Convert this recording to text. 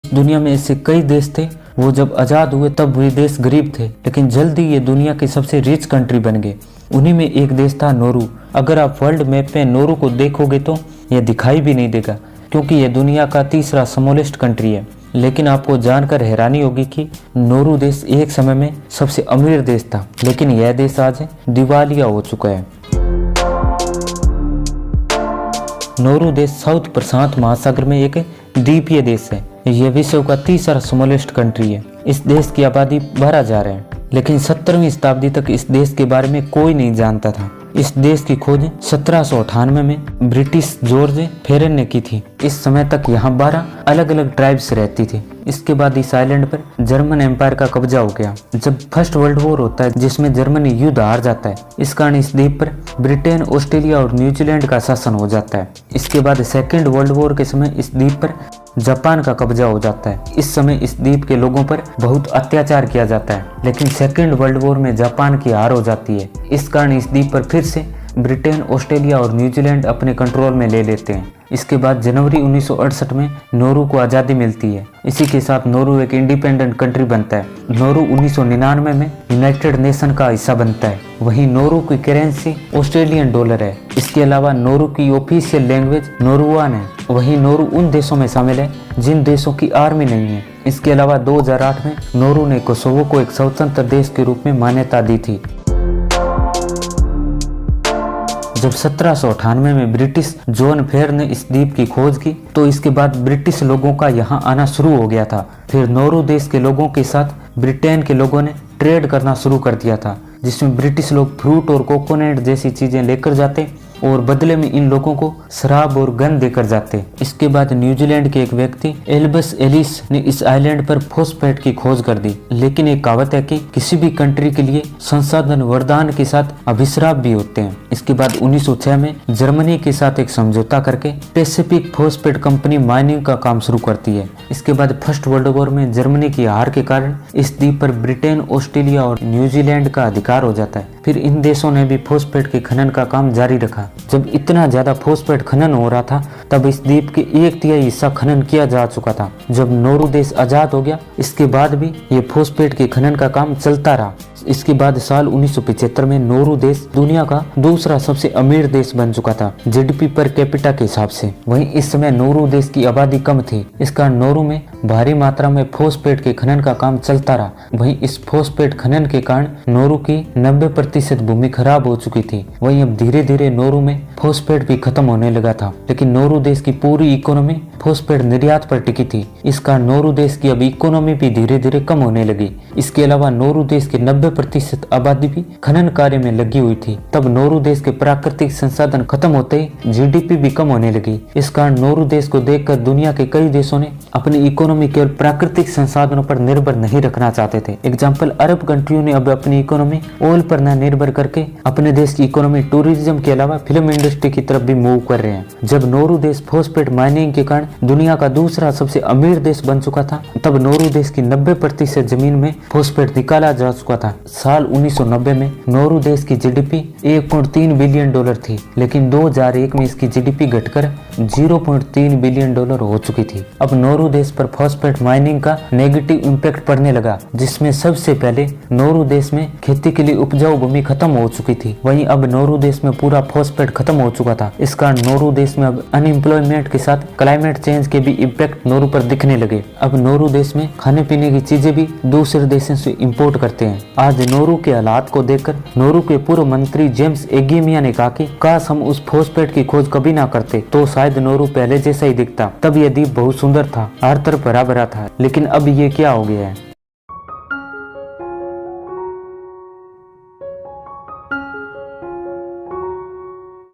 दुनिया में ऐसे कई देश थे, वो जब आज़ाद हुए तब वे देश गरीब थे, लेकिन जल्दी ये दुनिया की सबसे रिच कंट्री बन गए। उन्हीं में एक देश था नोरू। अगर आप वर्ल्ड मैप पे नोरू को देखोगे तो यह दिखाई भी नहीं देगा, क्योंकि यह दुनिया का तीसरा स्मॉलेस्ट कंट्री है। लेकिन आपको जानकर हैरानी होगी कि नोरू देश एक समय में सबसे अमीर देश था, लेकिन यह देश आज दिवालिया हो चुका है। नोरू देश साउथ प्रशांत महासागर में एक द्वीपीय देश है। यह विश्व का तीसरा स्मॉलेस्ट कंट्री है। इस देश की आबादी 12,000 है, लेकिन 17वीं शताब्दी तक इस देश के बारे में कोई नहीं जानता था। इस देश की खोज 1798 में ब्रिटिश जॉर्ज फेरन ने की थी। इस समय तक यहाँ 12 अलग अलग ट्राइब्स रहती थी। इसके बाद इस आइलैंड पर जर्मन एम्पायर का कब्जा हो गया। जब फर्स्ट वर्ल्ड वॉर होता है, जिसमें जर्मनी युद्ध हार जाता है, इस कारण इस द्वीप पर ब्रिटेन, ऑस्ट्रेलिया और न्यूजीलैंड का शासन हो जाता है। इसके बाद सेकेंड वर्ल्ड वॉर के समय इस द्वीप पर जापान का कब्जा हो जाता है। इस समय इस द्वीप के लोगों पर बहुत अत्याचार किया जाता है, लेकिन सेकेंड वर्ल्ड वॉर में जापान की हार हो जाती है। इस कारण इस द्वीप पर फिर से ब्रिटेन, ऑस्ट्रेलिया और न्यूजीलैंड अपने कंट्रोल में ले लेते हैं। इसके बाद जनवरी 1968 में नोरू को आज़ादी मिलती है। इसी के साथ नोरू एक इंडिपेंडेंट कंट्री बनता है। नोरू 1999 में यूनाइटेड नेशन का हिस्सा बनता है। वहीं नोरू की करेंसी ऑस्ट्रेलियन डॉलर है। इसके अलावा नोरू की ऑफिशियल लैंग्वेज नोरुआन है। वहीं नोरू उन देशों में शामिल है जिन देशों की आर्मी नहीं है। इसके अलावा 2008 में नोरू ने कोसोवो को एक स्वतंत्र देश के रूप में मान्यता दी थी। जब 1798 में ब्रिटिश जॉन फेयर ने इस द्वीप की खोज की, तो इसके बाद ब्रिटिश लोगों का यहाँ आना शुरू हो गया था। फिर नोरू देश के लोगों के साथ ब्रिटेन के लोगों ने ट्रेड करना शुरू कर दिया था, जिसमें ब्रिटिश लोग फ्रूट और कोकोनट जैसी चीजें लेकर जाते और बदले में इन लोगों को शराब और गन देकर जाते। इसके बाद न्यूजीलैंड के एक व्यक्ति एल्बस एलिस ने इस आइलैंड पर फॉस्फेट की खोज कर दी। लेकिन एक कहावत है कि किसी भी कंट्री के लिए संसाधन वरदान के साथ अभिश्राप भी होते हैं। इसके बाद 1906 में जर्मनी के साथ एक समझौता करके पैसिफिक फॉस्फेट कंपनी माइनिंग का काम शुरू करती है। इसके बाद फर्स्ट वर्ल्ड वॉर में जर्मनी की हार के कारण इस द्वीप पर ब्रिटेन, ऑस्ट्रेलिया और न्यूजीलैंड का अधिकार हो जाता है। फिर इन देशों ने भी फॉस्फेट के खनन का काम जारी रखा। जब इतना ज्यादा फॉस्फेट खनन हो रहा था, तब इस द्वीप के 1/3 हिस्सा खनन किया जा चुका था। जब नोरू देश आजाद हो गया, इसके बाद भी ये फॉस्फेट के खनन का काम चलता रहा। इसके बाद साल 1975 में नोरू देश दुनिया का दूसरा सबसे अमीर देश बन चुका था, जीडीपी पर कैपिटा के हिसाब से। वहीं इस समय नोरू देश की आबादी कम थी। इस कारण नोरू में भारी मात्रा में फॉस्फेट के खनन का काम चलता रहा। वहीं इस फॉस्फेट खनन के कारण नोरू की 90% भूमि खराब हो चुकी थी। वहीं अब धीरे धीरे नोरू में फॉस्फेट भी खत्म होने लगा था, लेकिन नोरू देश की पूरी इकोनॉमी फॉस्फेट निर्यात पर टिकी थी। इस कारण नोरू देश की अब इकोनॉमी भी धीरे धीरे कम होने लगी। इसके अलावा नोरू देश के 90% आबादी भी खनन कार्य में लगी हुई थी। तब नोरू देश के प्राकृतिक संसाधन खत्म होते ही जीडीपी भी कम होने लगी। इस कारण नोरू देश को देखकर दुनिया के कई देशों ने अपनी इकोनॉमी केवल प्राकृतिक संसाधनों पर निर्भर नहीं रखना चाहते थे। एग्जाम्पल, अरब कंट्रियों ने अब अपनी इकोनॉमी ऑयल पर न निर्भर करके अपने देश की इकोनॉमी टूरिज्म के अलावा फिल्म इंडस्ट्री की तरफ भी मूव कर रहे हैं। जब नोरू देश फॉस्फेट माइनिंग के कारण दुनिया का दूसरा सबसे अमीर देश बन चुका था, तब नोरू देश की 90% जमीन में फॉस्फेट निकाला जा चुका था। साल 1990 में नोरू देश की जीडीपी 1.3 बिलियन डॉलर थी, लेकिन 2001 में इसकी जीडीपी घटकर 0.3 बिलियन डॉलर हो चुकी थी। अब नोरू देश पर फॉस्फेट माइनिंग का नेगेटिव इम्पैक्ट पड़ने लगा, जिसमें सबसे पहले नोरू देश में खेती के लिए उपजाऊ भूमि खत्म हो चुकी थी। वहीं अब नोरू देश में पूरा फॉस्फेट खत्म हो चुका था। इस कारण नोरू देश में अब अनएम्प्लॉयमेंट के साथ क्लाइमेट चेंज के भी इम्पैक्ट नोरू पर दिखने लगे। अब नोरू देश में खाने पीने की चीजें भी दूसरे देशों से इंपोर्ट करते हैं। आज नोरू के हालात को देखकर नोरू के पूर्व मंत्री जेम्स एगेमिया ने कहा कि काश हम उस फॉस्फेट की खोज कभी ना करते, तो शायद नोरू पहले जैसा ही दिखता। तब यह द्वीप बहुत सुंदर था, हर तरफ हरा भरा था, लेकिन अब ये क्या हो गया है।